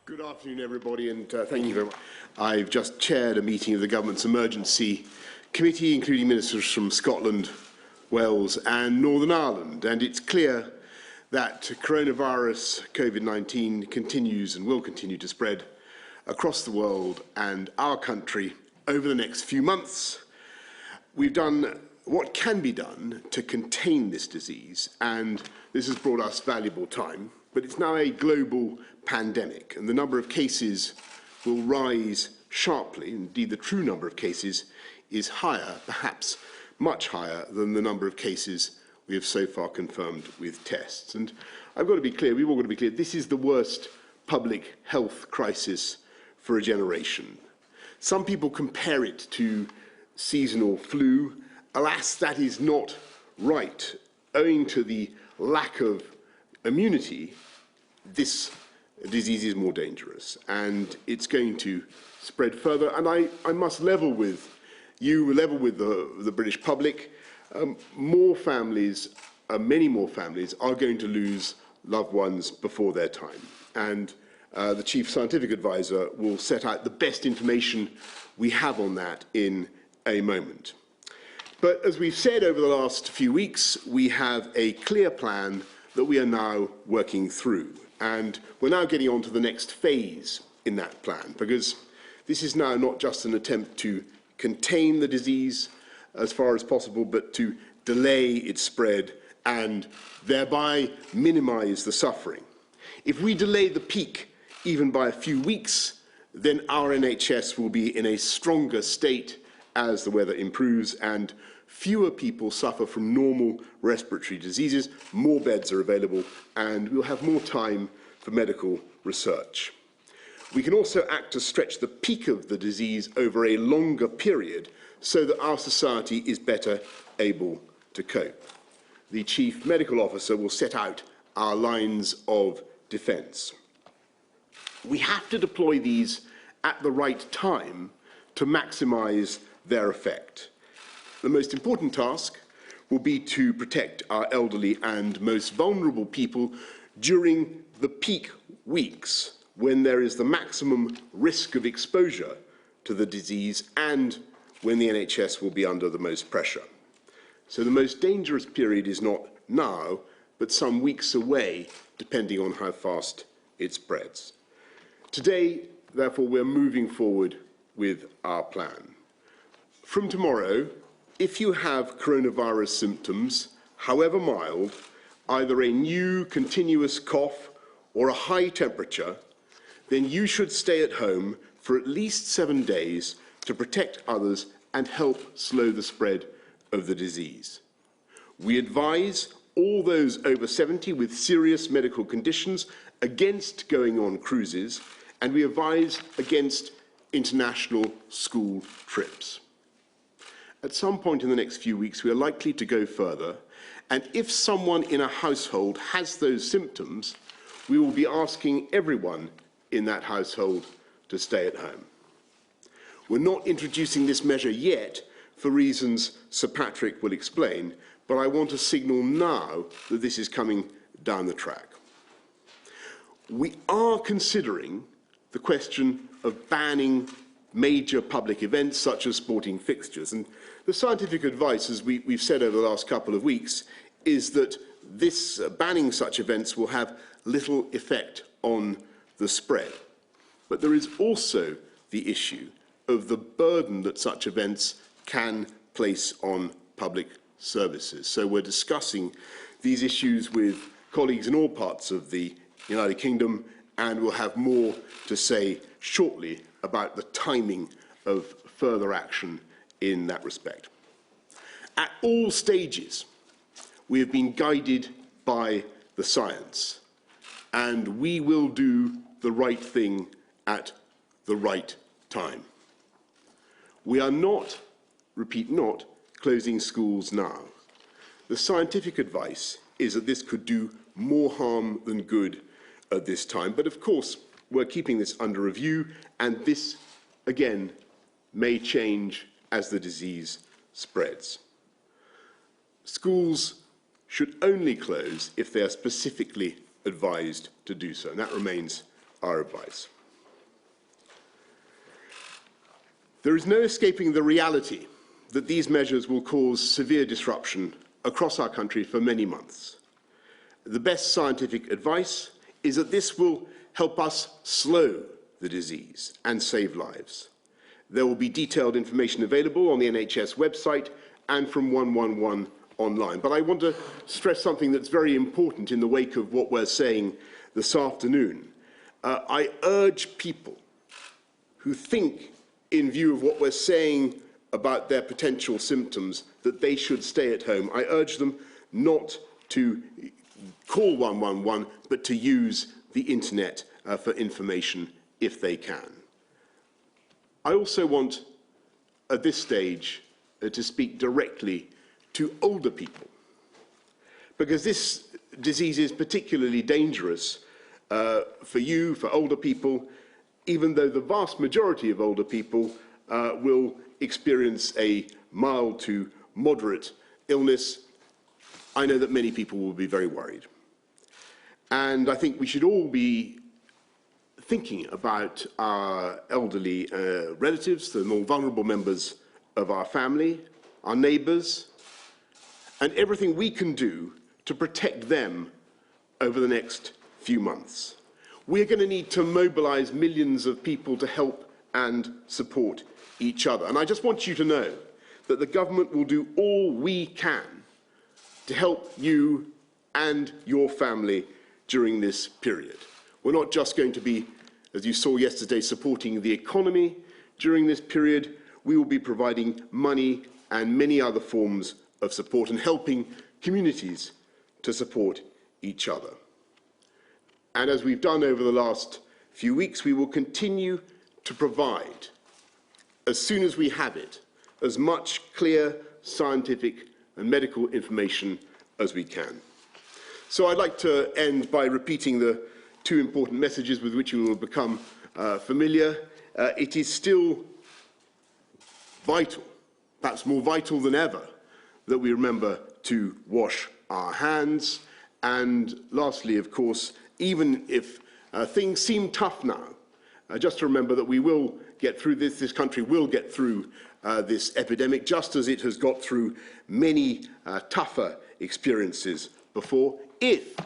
Good afternoon, everybody, and thank you very much. I've just chaired a meeting of the Government's Emergency Committee, including ministers from Scotland, Wales and Northern Ireland, and it's clear that coronavirus COVID-19 continues and will continue to spread across the world and our country over the next few months. We've done what can be done to contain this disease, and this has brought us valuable time, but it's now a global pandemic, and the number of cases will rise sharply. Indeed, the true number of cases is higher, perhaps much higher, than the number of cases we have so far confirmed with tests. And I've got to be clear, we've all got to be clear, this is the worst public health crisis for a generation. Some people compare it to seasonal flu. Alas, that is not right. Owing to the lack of immunity, this disease is more dangerous and it's going to spread further. And I must level with you, level with the British public. More families, many more families, are going to lose loved ones before their time. And the Chief Scientific Advisor will set out the best information we have on that in a moment. But as we've said over the last few weeks, we have a clear plan that we are now working through. And we're now getting on to the next phase in that plan, because this is now not just an attempt to contain the disease as far as possible, but to delay its spread and thereby minimize the suffering. If we delay the peak even by a few weeks, then our NHS will be in a stronger state as the weather improves and fewer people suffer from normal respiratory diseases, more beds are available, and we'll have more time for medical research. We can also act to stretch the peak of the disease over a longer period so that our society is better able to cope. The Chief Medical Officer will set out our lines of defence. We have to deploy these at the right time to maximise their effect. The most important task will be to protect our elderly and most vulnerable people during the peak weeks when there is the maximum risk of exposure to the disease and when the NHS will be under the most pressure. So the most dangerous period is not now, but some weeks away, depending on how fast it spreads. Today, therefore, we're moving forward with our plan. From tomorrow, if you have coronavirus symptoms, however mild, either a new continuous cough or a high temperature, then you should stay at home for at least 7 days to protect others and help slow the spread of the disease. We advise all those over 70 with serious medical conditions against going on cruises, and we advise against international school trips. At some point in the next few weeks, we are likely to go further, and if someone in a household has those symptoms, we will be asking everyone in that household to stay at home. We're not introducing this measure yet for reasons Sir Patrick will explain, but I want to signal now that this is coming down the track. We are considering the question of banning major public events such as sporting fixtures. And the scientific advice, as we've said over the last couple of weeks, is that this banning such events will have little effect on the spread. But there is also the issue of the burden that such events can place on public services. So we're discussing these issues with colleagues in all parts of the United Kingdom, and we'll have more to say shortly about the timing of further action in that respect. At all stages, we have been guided by the science, and we will do the right thing at the right time. We are not, repeat not, closing schools now. The scientific advice is that this could do more harm than good at this time, but of course we're keeping this under review, and this again may change as the disease spreads. Schools should only close if they are specifically advised to do so, and that remains our advice. There is no escaping the reality that these measures will cause severe disruption across our country for many months. The best scientific advice is that this will help us slow the disease and save lives. There will be detailed information available on the NHS website and from 111 online. But I want to stress something that's very important in the wake of what we're saying this afternoon. I urge people who think, in view of what we're saying about their potential symptoms, that they should stay at home. I urge them not to call 111, but to use the internet for information if they can. I also want, at this stage, to speak directly to older people, because this disease is particularly dangerous for you, for older people, even though the vast majority of older people will experience a mild to moderate illness. I know that many people will be very worried. And I think we should all be thinking about our elderly relatives, the more vulnerable members of our family, our neighbours, and everything we can do to protect them over the next few months. We're going to need to mobilise millions of people to help and support each other. And I just want you to know that the government will do all we can to help you and your family during this period. We're not just going to be, as you saw yesterday, supporting the economy during this period. We will be providing money and many other forms of support and helping communities to support each other. And as we've done over the last few weeks, we will continue to provide, as soon as we have it, as much clear scientific and medical information as we can. So I'd like to end by repeating the two important messages with which you will become familiar. It is still vital, perhaps more vital than ever, that we remember to wash our hands. And lastly, of course, even if things seem tough now, just to remember that we will get through this. This country will get through this epidemic, just as it has got through many tougher experiences before, if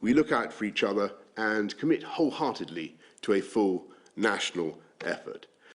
we look out for each other and commit wholeheartedly to a full national effort.